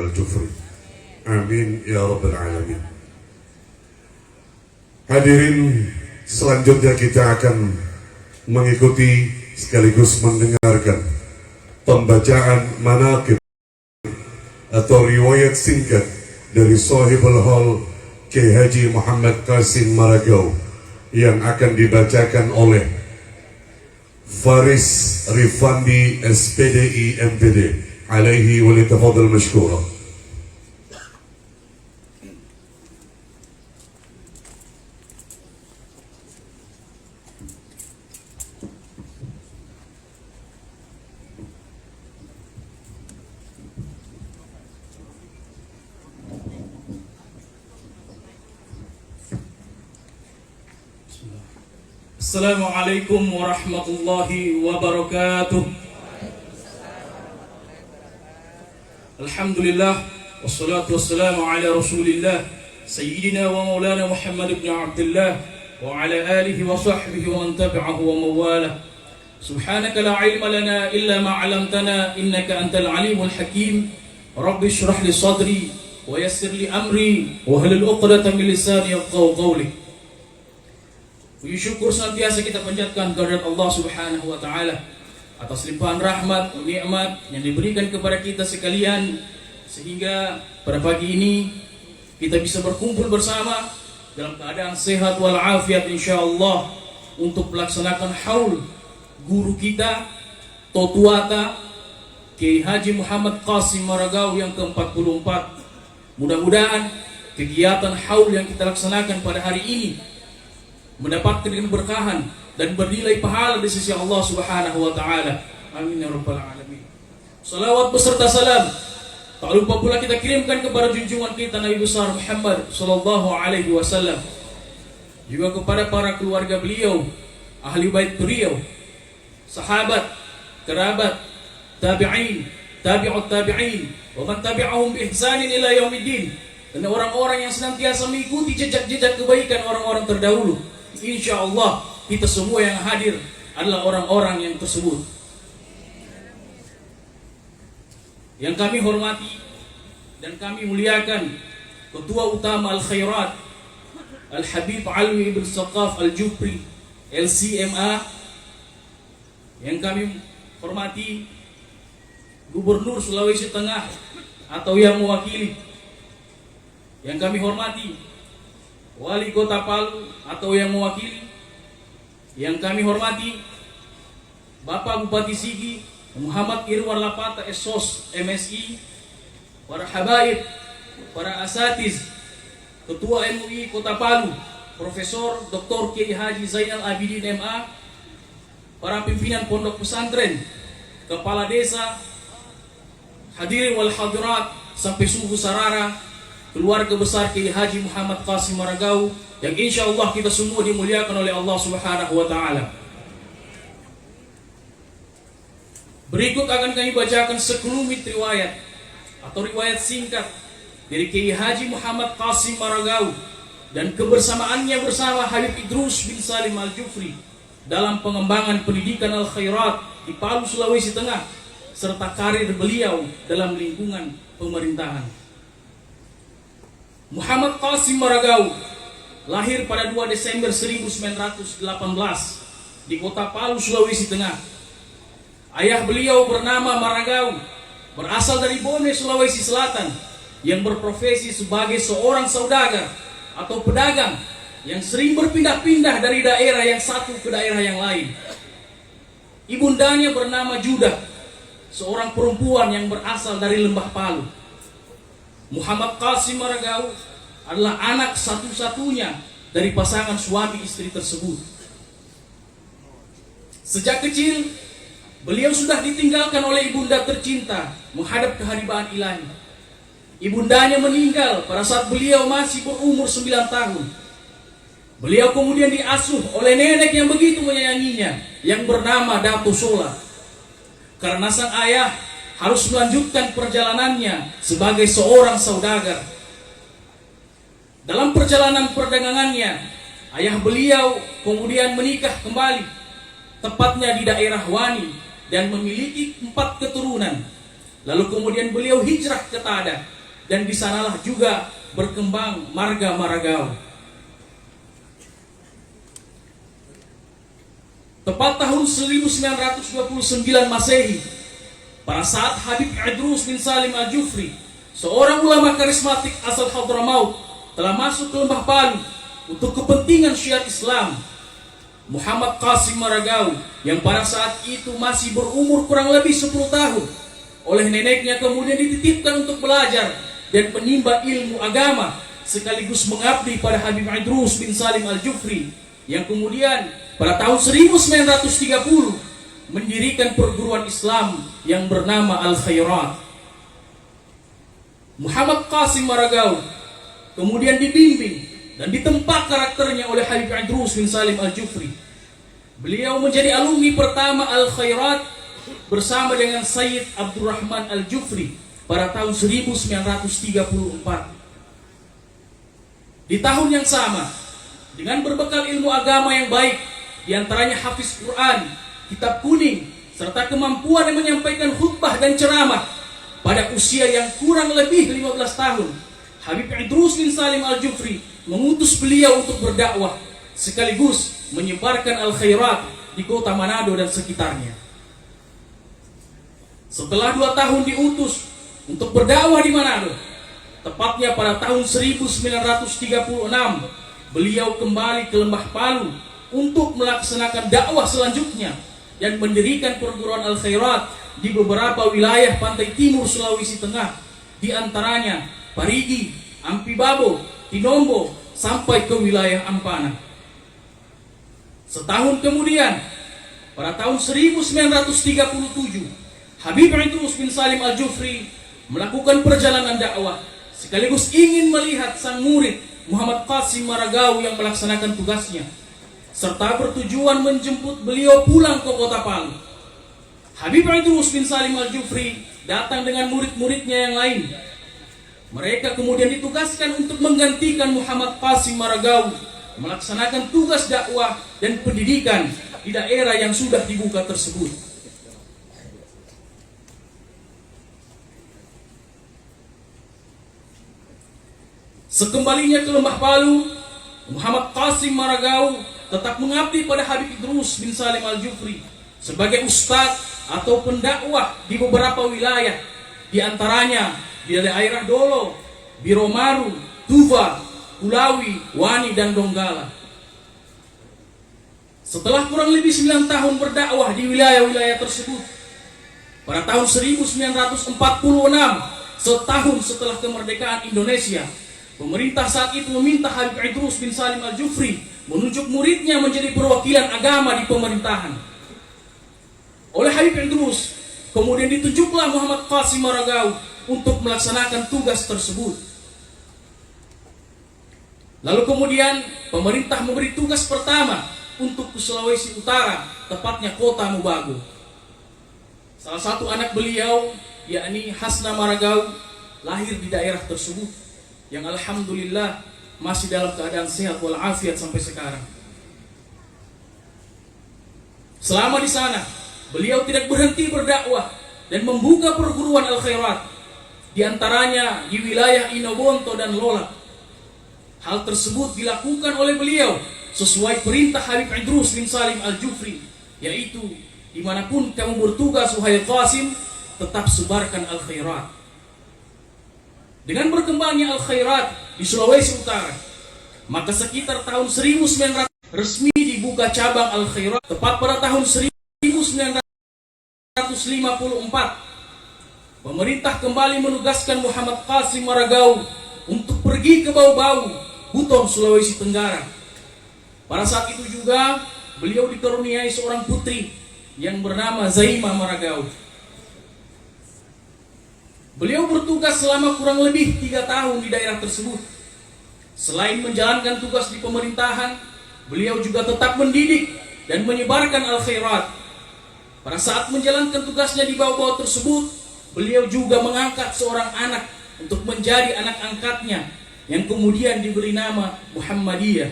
Al-Jufri. Amin ya rabbal alamin. Hadirin, selanjutnya kita akan mengikuti sekaligus mendengarkan pembacaan manaqib atau riwayat singkat dari Sahibul Hal Kiai Haji Muhammad Qasim Maragau yang akan dibacakan oleh Faris Rifandi SPDI MPD. Alaihi walitafadhal mashkura. Assalamualaikum warahmatullahi wabarakatuh. Alhamdulillah, wassalatu wassalamu ala rasulillah Sayyidina wa maulana Muhammad ibn Abdullah wa ala alihi wa sahbihi wa man tabi'ahu wa mawalah. Subhanaka la ilma lana illa ma 'allamtana innaka antal alimul hakim. Rabbi shrah li sadri wa yassir li amri wa hlul 'uqdatam min lisani yafqahu qawli. Puji syukur senantiasa kita panjatkan kehadirat Allah Subhanahu wa taala atas limpahan rahmat, nikmat yang diberikan kepada kita sekalian, sehingga pada pagi ini kita bisa berkumpul bersama dalam keadaan sehat walafiat insyaallah untuk melaksanakan haul guru kita Totuata Kiai Haji Muhammad Qasim Maragau yang ke-44. Mudah-mudahan kegiatan haul yang kita laksanakan pada hari ini mendapatkan keberkahan dan bernilai pahala di sisi Allah Subhanahu wa taala. Amin ya rabbal alamin. Salawat beserta salam tak lupa pula kita kirimkan kepada junjungan kita Nabi besar Muhammad sallallahu alaihi wasallam, juga kepada para keluarga beliau, ahli bait beliau, sahabat, kerabat, tabi'in, tabi'ut tabi'in, wa man tabi'ahum bi ihsanin ila yaumiddin, dan orang-orang yang senantiasa mengikuti jejak-jejak kebaikan orang-orang terdahulu. InsyaAllah kita semua yang hadir adalah orang-orang yang tersebut. Yang kami hormati dan kami muliakan Ketua Utama Al-Khairat Al-Habib Alwi Ibn Saqaf Al-Jufri LCMA. Yang kami hormati Gubernur Sulawesi Tengah atau yang mewakili. Yang kami hormati Wali Kota Palu atau yang mewakili. Yang kami hormati Bapak Bupati Sigi Muhammad Irwan Lapata SOS MSI, para habaib, para asatiz, Ketua MUI Kota Palu Profesor Dr. Kiai Haji Zainal Abidin MA, para pimpinan pondok pesantren, kepala desa, hadirin wal hadirat sampai suhu sarara, keluarga besar Kiai Haji Muhammad Qasim Maragau yang insyaallah kita semua dimuliakan oleh Allah Subhanahu wa taala. Berikut akan kami bacakan sekelumit riwayat atau riwayat singkat dari Kiai Haji Muhammad Qasim Maragau dan kebersamaannya bersama Habib Idrus bin Salim Al-Jufri dalam pengembangan pendidikan Al-Khairat di Palu, Sulawesi Tengah, serta karir beliau dalam lingkungan pemerintahan. Muhammad Qasim Maragau lahir pada 2 Desember 1918 di Kota Palu, Sulawesi Tengah. Ayah beliau bernama Maragau, berasal dari Bone, Sulawesi Selatan, yang berprofesi sebagai seorang saudagar atau pedagang yang sering berpindah-pindah dari daerah yang satu ke daerah yang lain. Ibundanya bernama Judah, seorang perempuan yang berasal dari Lembah Palu. Muhammad Qasim Maragau adalah anak satu-satunya dari pasangan suami istri tersebut. Sejak kecil, beliau sudah ditinggalkan oleh ibunda tercinta menghadap keharibaan ilahi. Ibundanya meninggal pada saat beliau masih berumur 9 tahun. Beliau kemudian diasuh oleh nenek yang begitu menyayanginya, yang bernama Dato Sola. Karena sang ayah harus melanjutkan perjalanannya sebagai seorang saudagar. Dalam perjalanan perdagangannya, ayah beliau kemudian menikah kembali, tepatnya di daerah Wani, dan memiliki 4 keturunan. Lalu kemudian beliau hijrah ke Tada dan di sanalah juga berkembang marga Maragao. Tepat tahun 1929 Masehi, pada saat Habib Idrus bin Salim Al-Jufri, seorang ulama karismatik asal Hadramaut, telah masuk ke Lembah Palu untuk kepentingan syiar Islam, Muhammad Qasim Maragao yang pada saat itu masih berumur kurang lebih 10 tahun, oleh neneknya kemudian dititipkan untuk belajar dan menimba ilmu agama sekaligus mengabdi pada Habib Idrus bin Salim Al-Jufri yang kemudian pada tahun 1930 mendirikan perguruan Islam yang bernama Al-Khairat. Muhammad Qasim Maragao kemudian dibimbing dan ditempa karakternya oleh Habib Idrus bin Salim Al-Jufri. Beliau menjadi alumni pertama Al-Khairat bersama dengan Sayyid Abdurrahman Al-Jufri pada tahun 1934. Di tahun yang sama, dengan berbekal ilmu agama yang baik, diantaranya hafiz Quran, kitab kuning, serta kemampuan yang menyampaikan khutbah dan ceramah, pada usia yang kurang lebih 15 tahun, Habib Idrus bin Salim Al-Jufri mengutus beliau untuk berdakwah sekaligus menyebarkan Al-Khairat di kota Manado dan sekitarnya. Setelah 2 tahun diutus untuk berdakwah di Manado, tepatnya pada tahun 1936, beliau kembali ke Lembah Palu untuk melaksanakan dakwah selanjutnya dan mendirikan perguruan Al-Khairat di beberapa wilayah pantai timur Sulawesi Tengah, di antaranya Parigi, Ampibabo, Tinombo, sampai ke wilayah Ampana. Setahun kemudian, pada tahun 1937, Habib Idrus bin Salim Al-Jufri melakukan perjalanan dakwah sekaligus ingin melihat sang murid Muhammad Qasim Maragao yang melaksanakan tugasnya, serta bertujuan menjemput beliau pulang ke kota Palu. Habib Idrus bin Salim Al-Jufri datang dengan murid-muridnya yang lain. Mereka kemudian ditugaskan untuk menggantikan Muhammad Qasim Maragao melaksanakan tugas dakwah dan pendidikan di daerah yang sudah dibuka tersebut. Sekembalinya ke Lembah Palu, Muhammad Qasim Maragao tetap mengabdi pada Habib Idrus bin Salim Al-Jufri sebagai ustadz atau pendakwah di beberapa wilayah, di antaranya di daerah Dolo, Biromaru, Tuva, Kulawi, Wani, dan Donggala. Setelah kurang lebih 9 tahun berdakwah di wilayah-wilayah tersebut, pada tahun 1946, setahun setelah kemerdekaan Indonesia, pemerintah saat itu meminta Habib Idrus bin Salim Al-Jufri menunjuk muridnya menjadi perwakilan agama di pemerintahan. Oleh Habib Idrus, kemudian ditunjuklah Muhammad Qasim Maragao untuk melaksanakan tugas tersebut. Lalu kemudian pemerintah memberi tugas pertama untuk ke Sulawesi Utara, tepatnya kota Mubago. Salah satu anak beliau, yakni Hasna Maragao, lahir di daerah tersebut, yang alhamdulillah masih dalam keadaan sehat walafiat sampai sekarang. Selama di sana, beliau tidak berhenti berdakwah dan membuka perguruan Al-Khairat, di antaranya di wilayah Inobonto dan Lola. Hal tersebut dilakukan oleh beliau sesuai perintah Habib Idrus bin Salim Al-Jufri, yaitu dimanapun kamu bertugas wahai Qasim, tetap sebarkan Al-Khairat. Dengan berkembangnya Al-Khairat di Sulawesi Utara, maka sekitar tahun 1900 resmi dibuka cabang Al-Khairat. Tepat pada tahun 1954, pemerintah kembali menugaskan Muhammad Qasim Maragao untuk pergi ke Bau-Bau, Buton, Sulawesi Tenggara. Pada saat itu juga beliau dikaruniai seorang putri yang bernama Zaimah Maragao. Beliau bertugas selama kurang lebih 3 tahun di daerah tersebut. Selain menjalankan tugas di pemerintahan, beliau juga tetap mendidik dan menyebarkan Al-Khairat. Pada saat menjalankan tugasnya di Bau-Bau tersebut, beliau juga mengangkat seorang anak untuk menjadi anak angkatnya yang kemudian diberi nama Muhammadiyah.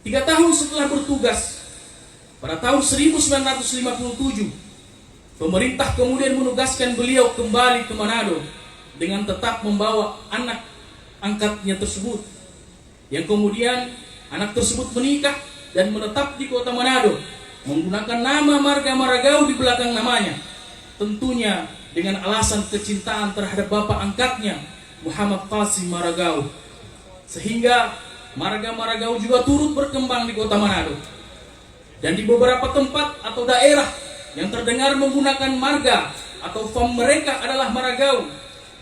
3 tahun setelah bertugas, pada tahun 1957, pemerintah kemudian menugaskan beliau kembali ke Manado dengan tetap membawa anak angkatnya tersebut, yang kemudian anak tersebut menikah dan menetap di kota Manado menggunakan nama marga Maragao di belakang namanya, tentunya dengan alasan kecintaan terhadap bapak angkatnya Muhammad Qasim Maragao, sehingga marga Maragao juga turut berkembang di kota Manado. Dan di beberapa tempat atau daerah yang terdengar menggunakan marga atau fam mereka adalah Maragao,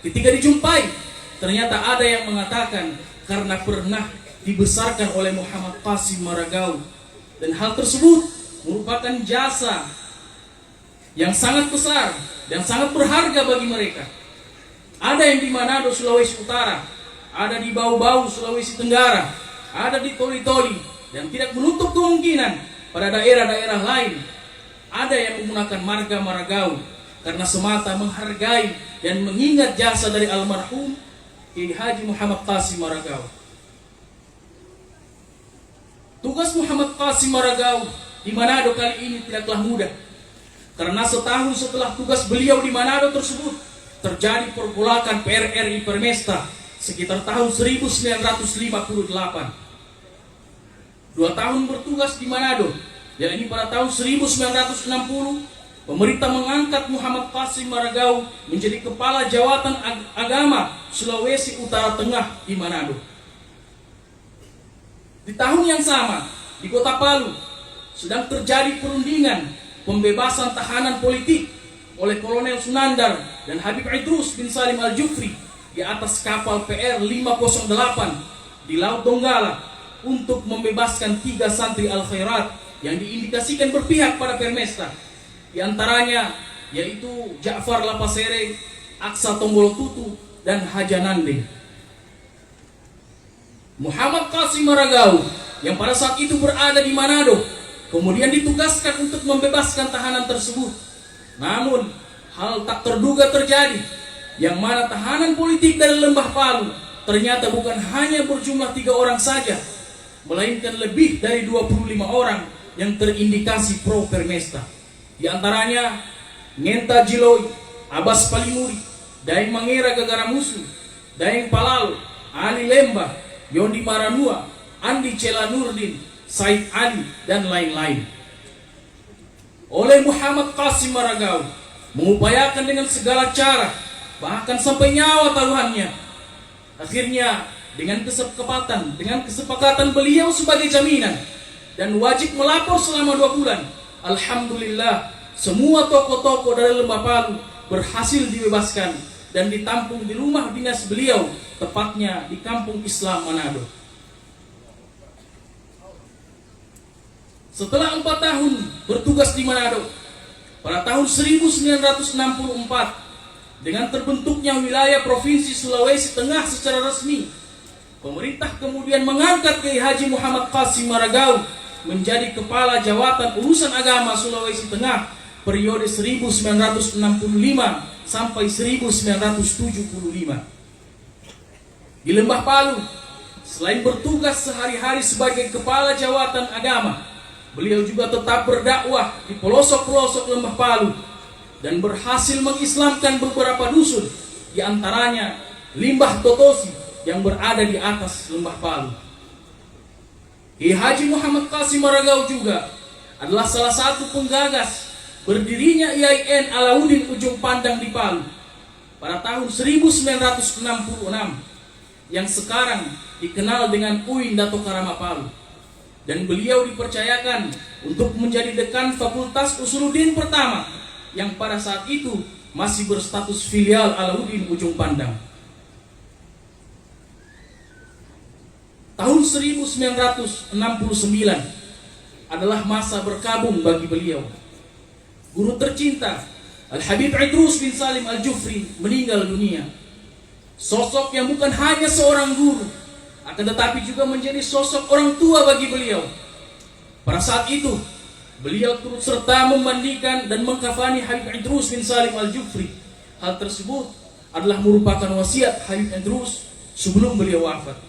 ketika dijumpai ternyata ada yang mengatakan karena pernah dibesarkan oleh Muhammad Qasim Maragao, dan hal tersebut merupakan jasa yang sangat besar dan sangat berharga bagi mereka. Ada yang di Manado, Sulawesi Utara, ada di Bau-Bau, Sulawesi Tenggara, ada di Toli-Toli, dan tidak menutup kemungkinan pada daerah-daerah lain ada yang menggunakan marga Maragao karena semata menghargai dan mengingat jasa dari almarhum Kiai Haji Muhammad Qasim Maragao. Tugas Muhammad Qasim Maragao di Manado kali ini tidaklah mudah, karena setahun setelah tugas beliau di Manado tersebut terjadi pergolakan PRRI Permesta sekitar tahun 1958. 2 tahun bertugas di Manado, yakni pada tahun 1960 pemerintah mengangkat Muhammad Qasim Maragao menjadi kepala jawatan agama Sulawesi Utara Tengah di Manado. Di tahun yang sama di kota Palu sedang terjadi perundingan pembebasan tahanan politik oleh Kolonel Sunandar dan Habib Idrus bin Salim Al-Jufri di atas kapal PR 508 di Laut Donggala untuk membebaskan 3 santri Al-Khairat yang diindikasikan berpihak pada Permesta, di antaranya yaitu Ja'far Lapasere, Aksa Tombolotutu, dan Hajanande. Muhammad Qasim Maragao yang pada saat itu berada di Manado kemudian ditugaskan untuk membebaskan tahanan tersebut. Namun hal tak terduga terjadi, yang mana tahanan politik dari Lembah Palu ternyata bukan hanya berjumlah 3 orang saja, melainkan lebih dari 25 orang yang terindikasi pro Permesta. Di antaranya Ngenta Jiloi, Abbas Palimuri, Daeng Mangera Gagaramusu, Daeng Palalo, Ali Lembah, Yondi Maranua, Andi Cela Nurdin, Said Ali, dan lain-lain. Oleh Muhammad Qasim Maragao mengupayakan dengan segala cara, bahkan sampai nyawa taruhannya. Akhirnya dengan kesepakatan beliau sebagai jaminan dan wajib melapor selama 2 bulan, alhamdulillah semua tokoh-tokoh dari Lembah Palu berhasil dibebaskan dan ditampung di rumah dinas beliau, tepatnya di Kampung Islam Manado. Setelah 4 tahun bertugas di Manado, pada tahun 1964 dengan terbentuknya wilayah Provinsi Sulawesi Tengah secara resmi, pemerintah kemudian mengangkat Kiai Haji Muhammad Qasim Maragao menjadi Kepala Jawatan Urusan Agama Sulawesi Tengah periode 1965 sampai 1975. Di Lembah Palu, selain bertugas sehari-hari sebagai Kepala Jawatan Agama, beliau juga tetap berdakwah di pelosok-pelosok Lembah Palu dan berhasil mengislamkan beberapa dusun, di antaranya Limbah Totosi yang berada di atas Lembah Palu. Kiai Haji Muhammad Qasim Maragao juga adalah salah satu penggagas berdirinya IAIN Alauddin Ujung Pandang di Palu pada tahun 1966 yang sekarang dikenal dengan UIN Dato Karama Palu, dan beliau dipercayakan untuk menjadi dekan Fakultas Usuluddin pertama yang pada saat itu masih berstatus filial Alauddin Ujung Pandang. Tahun 1969 adalah masa berkabung bagi beliau. Guru tercinta Al-Habib Idrus bin Salim Al-Jufri meninggal dunia. Sosok yang bukan hanya seorang guru, akan tetapi juga menjadi sosok orang tua bagi beliau. Pada saat itu, beliau turut serta memandikan dan mengkafani Habib Idrus bin Salim Al-Jufri. Hal tersebut adalah merupakan wasiat Habib Idrus sebelum beliau wafat.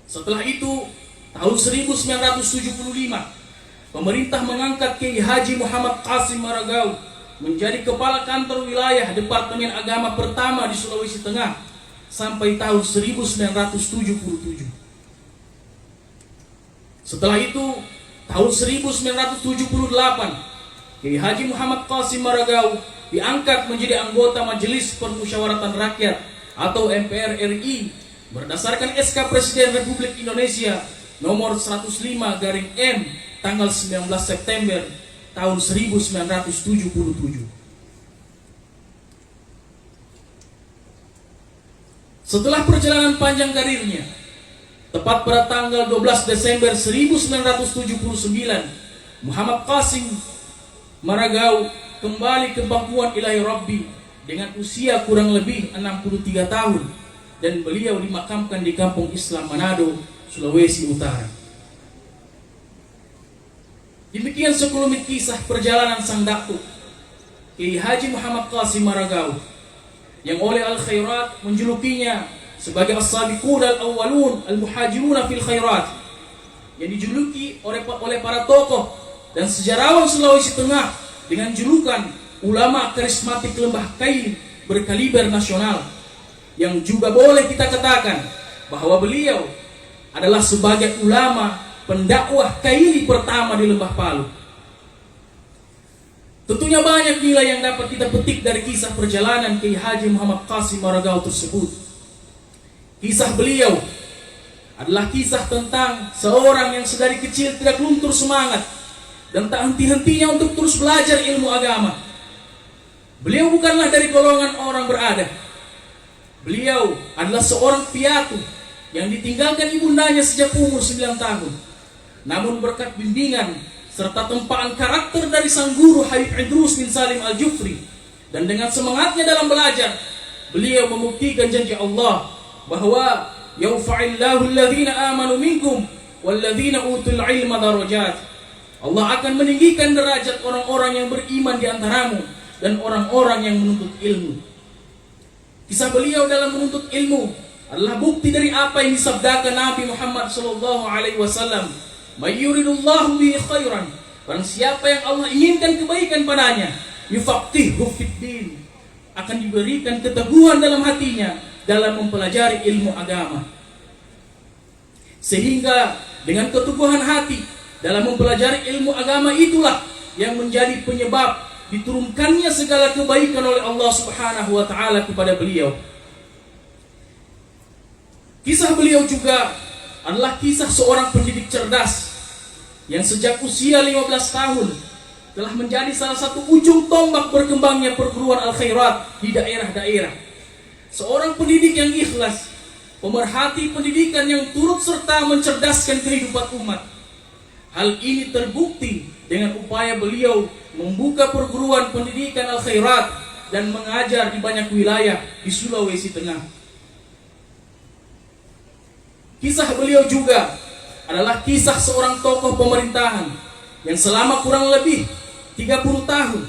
Setelah itu, tahun 1975, pemerintah mengangkat Kiai Haji Muhammad Qasim Maragao menjadi kepala kantor wilayah Departemen Agama pertama di Sulawesi Tengah sampai tahun 1977. Setelah itu, tahun 1978, Kiai Haji Muhammad Qasim Maragau diangkat menjadi anggota Majelis Permusyawaratan Rakyat atau MPR RI berdasarkan SK Presiden Republik Indonesia nomor 105/M tanggal 19 September tahun 1977. Setelah perjalanan panjang karirnya, tepat pada tanggal 12 Desember 1979, Muhammad Qasim Maragau kembali ke pangkuan Ilahi Rabbi dengan usia kurang lebih 63 tahun dan beliau dimakamkan di Kampung Islam Manado, Sulawesi Utara. Demikian sekelumit kisah perjalanan sang datuk Kiai Haji Muhammad Qasim Maragau yang oleh Al-Khairat menjulukinya sebagai As-Sabiqun Al-Awwalun Al-Muhajiruna fil Khairat, yang dijuluki oleh para tokoh dan sejarawan Sulawesi Tengah dengan julukan ulama karismatik Lembah Kaili berkaliber nasional, yang juga boleh kita katakan bahwa beliau adalah sebagai ulama pendakwah Kaili pertama di Lembah Palu. Tentunya banyak nilai yang dapat kita petik dari kisah perjalanan Kiai Haji Muhammad Qasim Maragau tersebut. Kisah beliau adalah kisah tentang seorang yang sedari kecil tidak luntur semangat dan tak henti-hentinya untuk terus belajar ilmu agama. Beliau bukanlah dari golongan orang berada. Beliau adalah seorang piatu yang ditinggalkan ibundanya sejak umur 9 tahun. Namun berkat bimbingan serta tempaan karakter dari sang guru Habib Idrus bin Salim Al-Jufri, dan dengan semangatnya dalam belajar, beliau membuktikan janji Allah bahwa yarfa'illahu alladhina amanu minkum walladhina utul ilma darajat. Allah akan meninggikan derajat orang-orang yang beriman di antaramu dan orang-orang yang menuntut ilmu. Kisah beliau dalam menuntut ilmu adalah bukti dari apa yang disabdakan Nabi Muhammad SAW. Mayyuridullahu bihi khairan, barang siapa yang Allah inginkan kebaikan padanya, yufaqihu fiddin, akan diberikan keteguhan dalam hatinya dalam mempelajari ilmu agama. Sehingga dengan keteguhan hati dalam mempelajari ilmu agama itulah yang menjadi penyebab diturunkannya segala kebaikan oleh Allah Subhanahu wa taala kepada beliau. Kisah beliau juga adalah kisah seorang pendidik cerdas yang sejak usia 15 tahun telah menjadi salah satu ujung tombak berkembangnya perguruan Al-Khairat di daerah-daerah. Seorang pendidik yang ikhlas, pemerhati pendidikan yang turut serta mencerdaskan kehidupan umat. Hal ini terbukti dengan upaya beliau membuka perguruan pendidikan Al-Khairat dan mengajar di banyak wilayah di Sulawesi Tengah. Kisah beliau juga adalah kisah seorang tokoh pemerintahan yang selama kurang lebih 30 tahun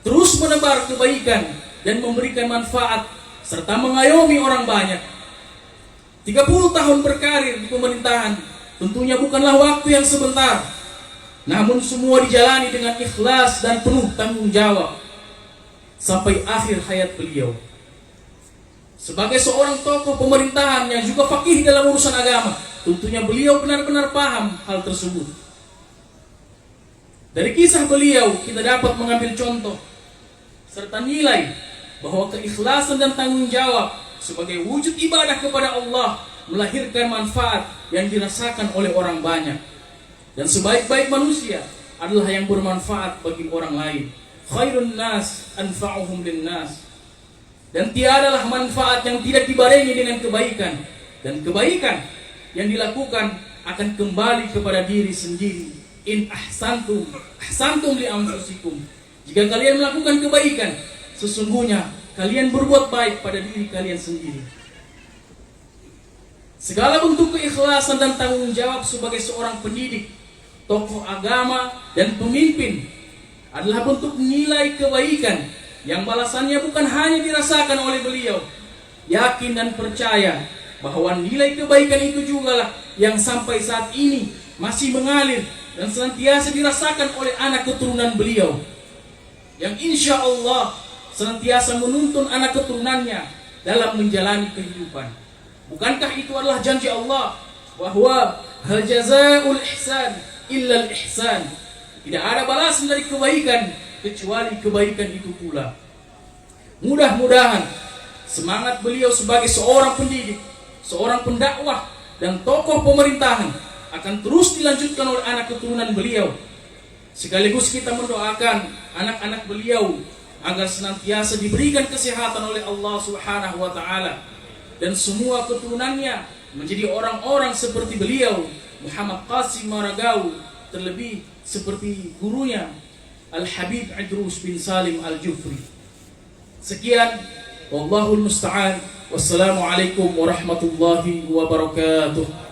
terus menebar kebaikan dan memberikan manfaat serta mengayomi orang banyak. 30 tahun berkarir di pemerintahan tentunya bukanlah waktu yang sebentar, namun semua dijalani dengan ikhlas dan penuh tanggung jawab sampai akhir hayat beliau. Sebagai seorang tokoh pemerintahan yang juga faqih dalam urusan agama, tentunya beliau benar-benar paham hal tersebut. Dari kisah beliau kita dapat mengambil contoh serta nilai bahwa keikhlasan dan tanggung jawab sebagai wujud ibadah kepada Allah melahirkan manfaat yang dirasakan oleh orang banyak. Dan sebaik-baik manusia adalah yang bermanfaat bagi orang lain. Khairun nas anfa'uhum linnas. Dan tiadalah manfaat yang tidak dibarengi dengan kebaikan. Dan kebaikan yang dilakukan akan kembali kepada diri sendiri. In ahsantum, ahsantum li anfusikum. Jika kalian melakukan kebaikan, sesungguhnya kalian berbuat baik pada diri kalian sendiri. Segala bentuk keikhlasan dan tanggung jawab sebagai seorang pendidik, tokoh agama, dan pemimpin adalah bentuk nilai kebaikan yang balasannya bukan hanya dirasakan oleh beliau. Yakin dan percaya bahwa nilai kebaikan itu juga lah yang sampai saat ini masih mengalir dan senantiasa dirasakan oleh anak keturunan beliau. yang insya Allah senantiasa menuntun anak keturunannya dalam menjalani kehidupan. Bukankah itu adalah janji Allah bahwa hal jazaa'ul ihsan illa al ihsan? Tidak ada balasan dari kebaikan kecuali kebaikan itu pula. Mudah-mudahan semangat beliau sebagai seorang pendidik, seorang pendakwah dan tokoh pemerintahan akan terus dilanjutkan oleh anak keturunan beliau. Sekaligus kita mendoakan anak-anak beliau agar senantiasa diberikan kesehatan oleh Allah Subhanahu wa taala dan semua keturunannya menjadi orang-orang seperti beliau Muhammad Qasim Maragau, terlebih seperti gurunya Al-Habib Idrus bin Salim Al-Jufri. Sekian, wallahul musta'an. Wassalamualaikum warahmatullahi wabarakatuh.